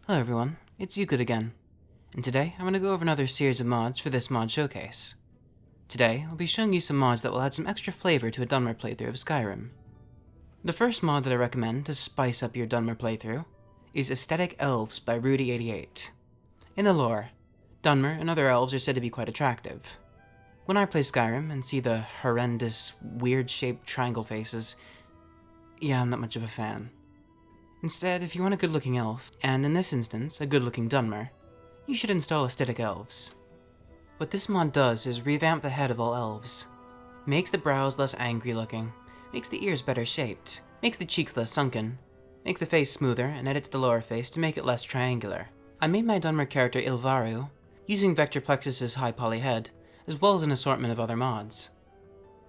Hello everyone, it's Euclid again, and today I'm going to go over another series of mods for this mod showcase. Today, I'll be showing you some mods that will add some extra flavor to a Dunmer playthrough of Skyrim. The first mod that I recommend to spice up your Dunmer playthrough is Aesthetic Elves by Rudy88. In the lore, Dunmer and other elves are said to be quite attractive. When I play Skyrim and see the horrendous, weird-shaped triangle faces, yeah, I'm not much of a fan. Instead, if you want a good-looking elf, and in this instance, a good-looking Dunmer, you should install Aesthetic Elves. What this mod does is revamp the head of all elves. Makes the brows less angry-looking, makes the ears better shaped, makes the cheeks less sunken, makes the face smoother, and edits the lower face to make it less triangular. I made my Dunmer character Ilvaru, using Vectorplexus's high poly head, as well as an assortment of other mods.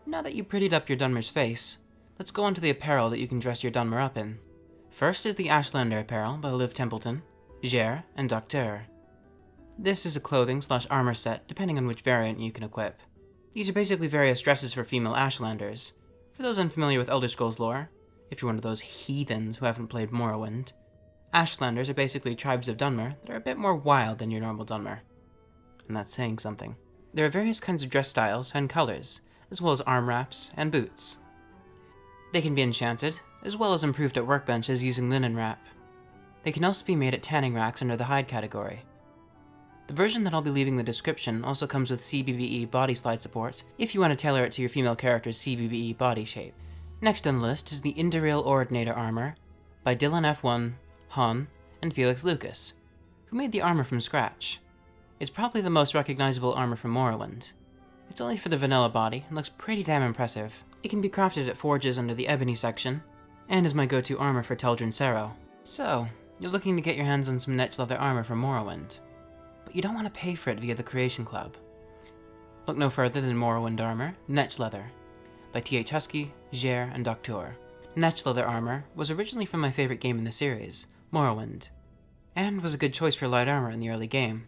Now that you prettied up your Dunmer's face, let's go on to the apparel that you can dress your Dunmer up in. First is the Ashlander apparel by Livtempleton, Jier, and Docteure. This is a clothing/armor set, depending on which variant you can equip. These are basically various dresses for female Ashlanders. For those unfamiliar with Elder Scrolls lore, if you're one of those heathens who haven't played Morrowind, Ashlanders are basically tribes of Dunmer that are a bit more wild than your normal Dunmer. And that's saying something. There are various kinds of dress styles and colors, as well as arm wraps and boots. They can be enchanted, as well as improved at workbenches using linen wrap. They can also be made at tanning racks under the hide category. The version that I'll be leaving in the description also comes with CBBE body slide support, if you want to tailor it to your female character's CBBE body shape. Next on the list is the Undriel Ordinator armor by Dylan F1, Han, and Felix Lucas, who made the armor from scratch. It's probably the most recognizable armor from Morrowind. It's only for the vanilla body and looks pretty damn impressive. It can be crafted at forges under the ebony section, and is my go-to armor for Teldrin Sero. So, you're looking to get your hands on some niche leather armor from Morrowind, but you don't want to pay for it via the Creation Club. Look no further than Morrowind Armor, Netch Leather, by T.H. Husky, Jier, and Docteure. Netch Leather armor was originally from my favorite game in the series, Morrowind, and was a good choice for light armor in the early game.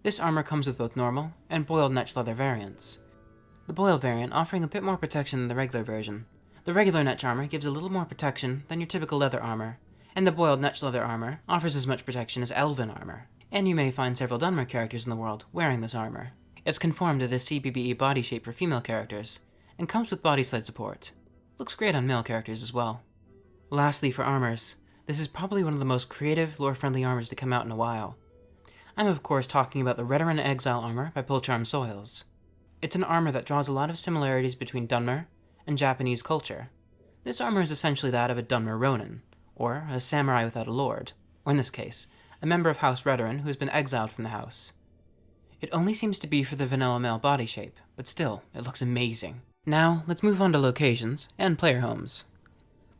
This armor comes with both normal and boiled Netch Leather variants. The boiled variant offering a bit more protection than the regular version. The regular Netch armor gives a little more protection than your typical leather armor, and the boiled Netch Leather armor offers as much protection as Elven armor, and you may find several Dunmer characters in the world wearing this armor. It's conformed to the CBBE body shape for female characters, and comes with body slide support. Looks great on male characters as well. Lastly, for armors, this is probably one of the most creative, lore-friendly armors to come out in a while. I'm of course talking about the Redoran Exile armor by Pulcharmsoils. It's an armor that draws a lot of similarities between Dunmer and Japanese culture. This armor is essentially that of a Dunmer Ronin, or a samurai without a lord, or in this case, a member of House Redoran who has been exiled from the house. It only seems to be for the vanilla male body shape, but still, it looks amazing. Now, let's move on to locations and player homes.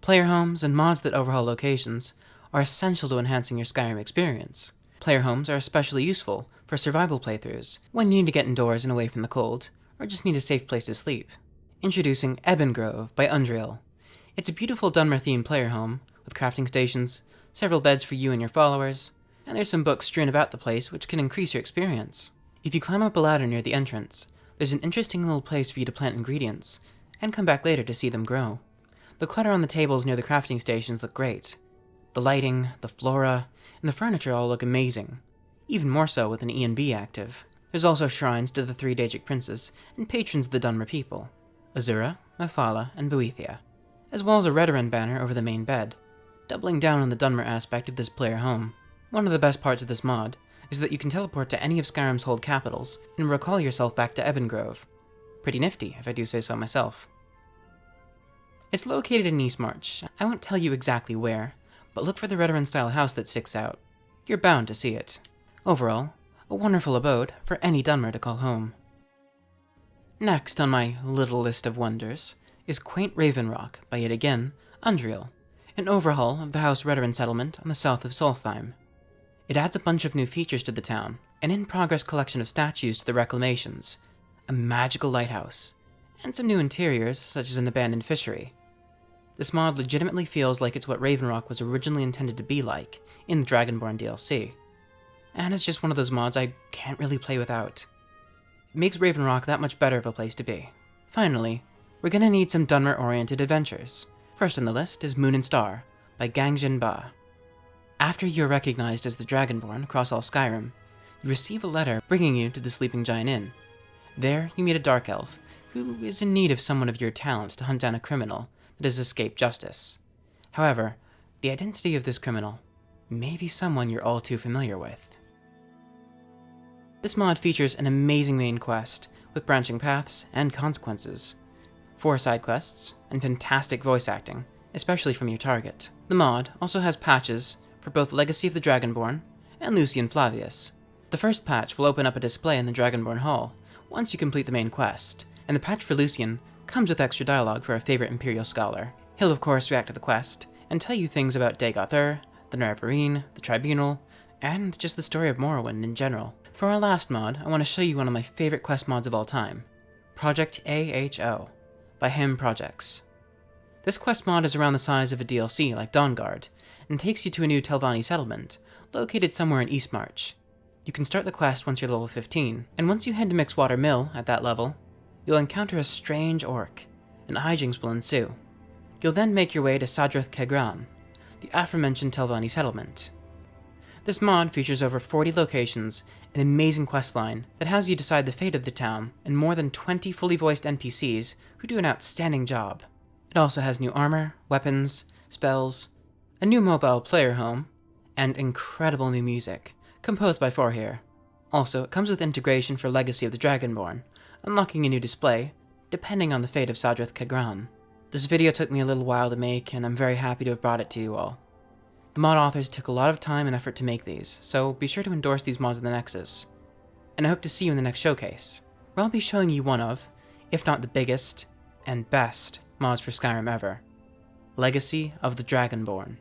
Player homes and mods that overhaul locations are essential to enhancing your Skyrim experience. Player homes are especially useful for survival playthroughs, when you need to get indoors and away from the cold, or just need a safe place to sleep. Introducing Ebongrove by Undriel. It's a beautiful Dunmer-themed player home, with crafting stations, several beds for you and your followers, and there's some books strewn about the place which can increase your experience. If you climb up a ladder near the entrance, there's an interesting little place for you to plant ingredients, and come back later to see them grow. The clutter on the tables near the crafting stations look great. The lighting, the flora, and the furniture all look amazing, even more so with an E&B active. There's also shrines to the three Daedric princes and patrons of the Dunmer people, Azura, Mephala, and Boethia, as well as a Redoran banner over the main bed, doubling down on the Dunmer aspect of this player home. One of the best parts of this mod is that you can teleport to any of Skyrim's hold capitals and recall yourself back to Ebongrove. Pretty nifty, if I do say so myself. It's located in Eastmarch. I won't tell you exactly where, but look for the Redoran-style house that sticks out. You're bound to see it. Overall, a wonderful abode for any Dunmer to call home. Next on my little list of wonders is Quaint Ravenrock by yet again Undriel, an overhaul of the House Redoran settlement on the south of Solstheim. It adds a bunch of new features to the town, an in-progress collection of statues to the reclamations, a magical lighthouse, and some new interiors such as an abandoned fishery. This mod legitimately feels like it's what Ravenrock was originally intended to be like in the Dragonborn DLC, and it's just one of those mods I can't really play without. It makes Ravenrock that much better of a place to be. Finally, we're gonna need some Dunmer-oriented adventures. First on the list is Moon and Star by Gangjin Ba. After you are recognized as the Dragonborn across all Skyrim, you receive a letter bringing you to the Sleeping Giant Inn. There, you meet a Dark Elf, who is in need of someone of your talents to hunt down a criminal that has escaped justice. However, the identity of this criminal may be someone you're all too familiar with. This mod features an amazing main quest, with branching paths and consequences, 4 side quests, and fantastic voice acting, especially from your target. The mod also has patches for both Legacy of the Dragonborn and Lucian Flavius. The first patch will open up a display in the Dragonborn Hall once you complete the main quest, and the patch for Lucian comes with extra dialogue for our favorite Imperial Scholar. He'll of course react to the quest, and tell you things about Docteure, the Nervarine, the Tribunal, and just the story of Morrowind in general. For our last mod, I want to show you one of my favorite quest mods of all time, Project AHO, by Him Projects. This quest mod is around the size of a DLC like Dawnguard, and takes you to a new Telvanni settlement, located somewhere in Eastmarch. You can start the quest once you're level 15, and once you head to Mixwater Mill at that level, you'll encounter a strange orc, and hijinks will ensue. You'll then make your way to Sadrith Kegran, the aforementioned Telvanni settlement. This mod features over 40 locations, an amazing questline that has you decide the fate of the town, and more than 20 fully voiced NPCs who do an outstanding job. It also has new armor, weapons, spells, a new mobile player home, and incredible new music, composed by Forhear. Also, it comes with integration for Legacy of the Dragonborn, unlocking a new display, depending on the fate of Sadrith Kegran. This video took me a little while to make, and I'm very happy to have brought it to you all. The mod authors took a lot of time and effort to make these, so be sure to endorse these mods in the Nexus. And I hope to see you in the next showcase, where I'll be showing you one of, if not the biggest, and best mods for Skyrim ever, Legacy of the Dragonborn.